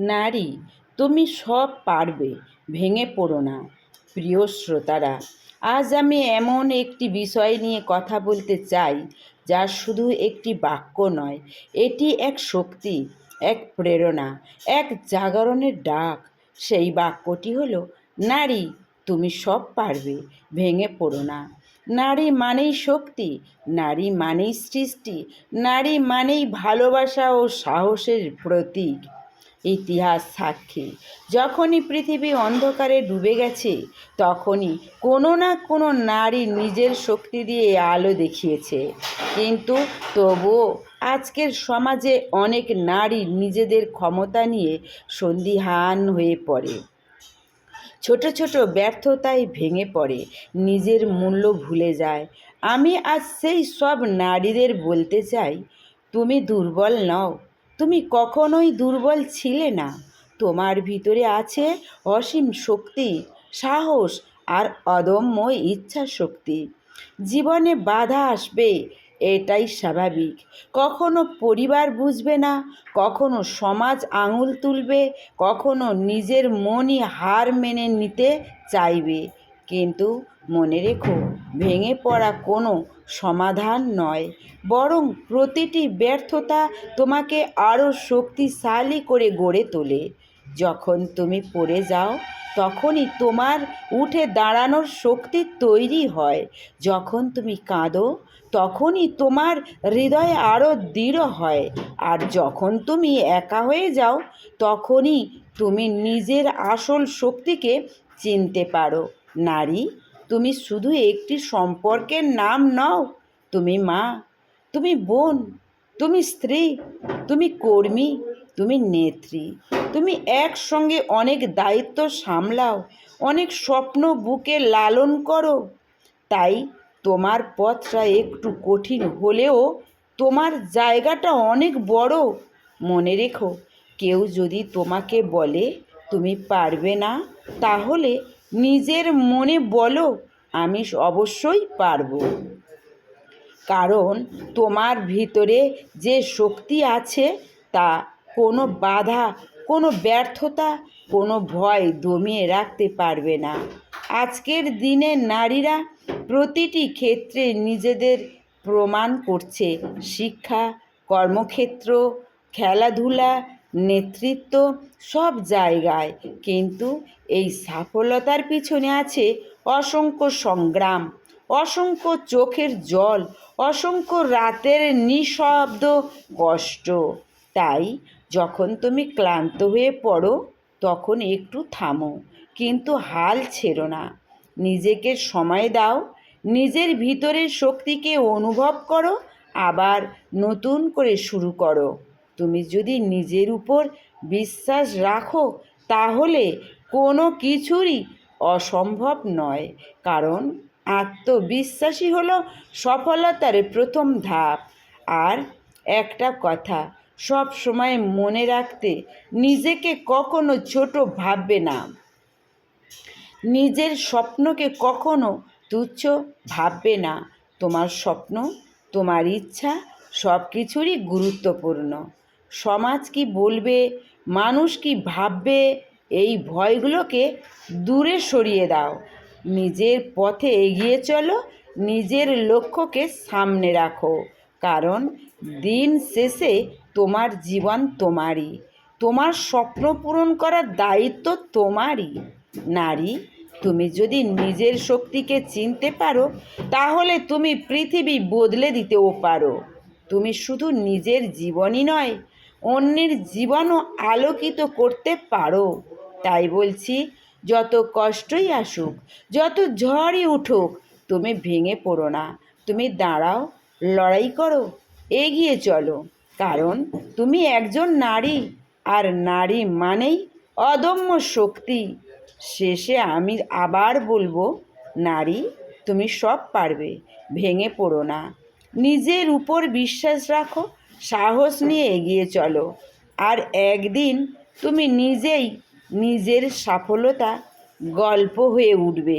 নারী, তুমি সব পারবে, ভেঙে পড়ো না। প্রিয় শ্রোতারা, আজ আমি এমন একটি বিষয় নিয়ে কথা বলতে চাই যা শুধু একটি বাক্য নয়, এটি এক শক্তি, এক প্রেরণা, এক জাগরণের ডাক। সেই বাক্যটি হলো, নারী, তুমি সব পারবে, ভেঙে পড়ো না। নারী মানেই শক্তি, নারী মানেই সৃষ্টি, নারী মানেই ভালোবাসা ও সাহসের প্রতীক। ইতিহাস সাক্ষী, যখনই পৃথিবী অন্ধকারে ডুবে গেছে, তখনই কোনো না কোনো নারী নিজের শক্তি দিয়ে আলো দেখিয়েছে। কিন্তু তবুও আজকের সমাজে অনেক নারী নিজেদের ক্ষমতা নিয়ে সন্দিহান হয়ে পড়ে, ছোট ছোট ব্যর্থতায় ভেঙে পড়ে, নিজের মূল্য ভুলে যায়। আমি আজ সেই সব নারীদের বলতে চাই, তুমি দুর্বল নও, তুমি কখনোই দুর্বল ছিলে না। তোমার ভিতরে আছে অসীম শক্তি, সাহস আর অদম্য ইচ্ছা শক্তি। জীবনে বাধা আসবে, এটাই স্বাভাবিক। কখনো পরিবার বুঝবে না, কখনো সমাজ আঙুল তুলবে, কখনো নিজের মনই হার মেনে নিতে চাইবে। কিন্তু মনে রেখো, ভেঙে পড়া কোনো সমাধান নয়, বরং প্রতিটি ব্যর্থতা তোমাকে আরও শক্তিশালী করে গড়ে তোলে। যখন তুমি পড়ে যাও, তখনই তোমার উঠে দাঁড়ানোর শক্তি তৈরি হয়। যখন তুমি কাঁদো, তখনই তোমার হৃদয় আরও দৃঢ় হয়। আর যখন তুমি একা হয়ে যাও, তখনই তুমি নিজের আসল শক্তিকে চিনতে পারো। নারী, তুমি শুধু একটি সম্পর্কের নাম নও, তুমি মা, তুমি বোন, তুমি স্ত্রী, তুমি কর্মী, তুমি নেত্রী। তুমি একসঙ্গে অনেক দায়িত্ব সামলাও, অনেক স্বপ্ন বুকে লালন করো। তাই তোমার পথটা একটু কঠিন হলেও তোমার জায়গাটা অনেক বড়। মনে রেখো, কেউ যদি তোমাকে বলে তুমি পারবে না, তাহলে নিজের মনে বলো, আমি অবশ্যই পারবো। কারণ তোমার ভিতরে যে শক্তি আছে, তা কোনো বাধা, কোনো ব্যর্থতা, কোনো ভয় দমিয়ে রাখতে পারবে না। আজকের দিনে নারীরা প্রতিটি ক্ষেত্রে নিজেদের প্রমাণ করছে, শিক্ষা, কর্মক্ষেত্র, খেলাধুলা, নেতৃত্ব, সব জায়গায়। কিন্তু এই সফলতার পিছনে আছে অসংখ্য সংগ্রাম, অসংখ্য চোখের জল, অসংখ্য রাতের নিঃশব্দ কষ্ট। তাই যখন তুমি ক্লান্ত হয়ে পড়ো, তখন একটু থামো, কিন্তু হাল ছেড়ো না। নিজেকে সময় দাও, নিজের ভিতরের শক্তিকে অনুভব করো, আবার নতুন করে শুরু করো। তুমি যদি নিজের উপর বিশ্বাস রাখো, তাহলে কোনো কিছুরই অসম্ভব নয়। কারণ আত্মবিশ্বাসী হলো সফলতার প্রথম ধাপ। আর একটা কথা সব সময় মনে রাখতে, নিজেকে কখনো ছোট ভাববে না, নিজের স্বপ্নকে কখনো তুচ্ছ ভাববে না। তোমার স্বপ্ন, তোমার ইচ্ছা সব কিছুরই গুরুত্বপূর্ণ। সমাজ কি বলবে, মানুষ কি ভাববে, এই ভয়গুলোকে দূরে সরিয়ে দাও। নিজের পথে এগিয়ে চলো, নিজের লক্ষ্যকে সামনে রাখো। কারণ দিন শেষে তোমার জীবন তোমারই, তোমার স্বপ্ন পূরণ করার দায়িত্ব তোমারই। নারী, তুমি যদি নিজের শক্তিকে চিনতে পারো, তাহলে তুমি পৃথিবী বদলে দিতেও পারো। তুমি শুধু নিজের জীবনই নয়, অন্যের জীবনও আলোকিত করতে পারো। তাই বলছি, যত কষ্টই আসুক, যত ঝড়ই উঠুক, তুমি ভেঙে পড়ো না। তুমি দাঁড়াও, লড়াই করো, এগিয়ে চলো। কারণ তুমি একজন নারী, আর নারী মানেই অদম্য শক্তি। শেষে আমি আবার বলবো, নারী, তুমি সব পারবে, ভেঙে পড়ো না। নিজের উপর বিশ্বাস রাখো, সাহস নিয়ে এগিয়ে চলো। আর একদিন তুমি নিজেই নিজের সফলতা গল্প হয়ে উঠবে।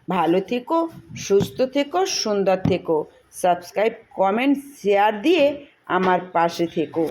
ভালো থেকো, সুস্থ থেকো, সুন্দর থেকো। সাবস্ক্রাইব, কমেন্ট, শেয়ার দিয়ে আমার পাশে থেকো।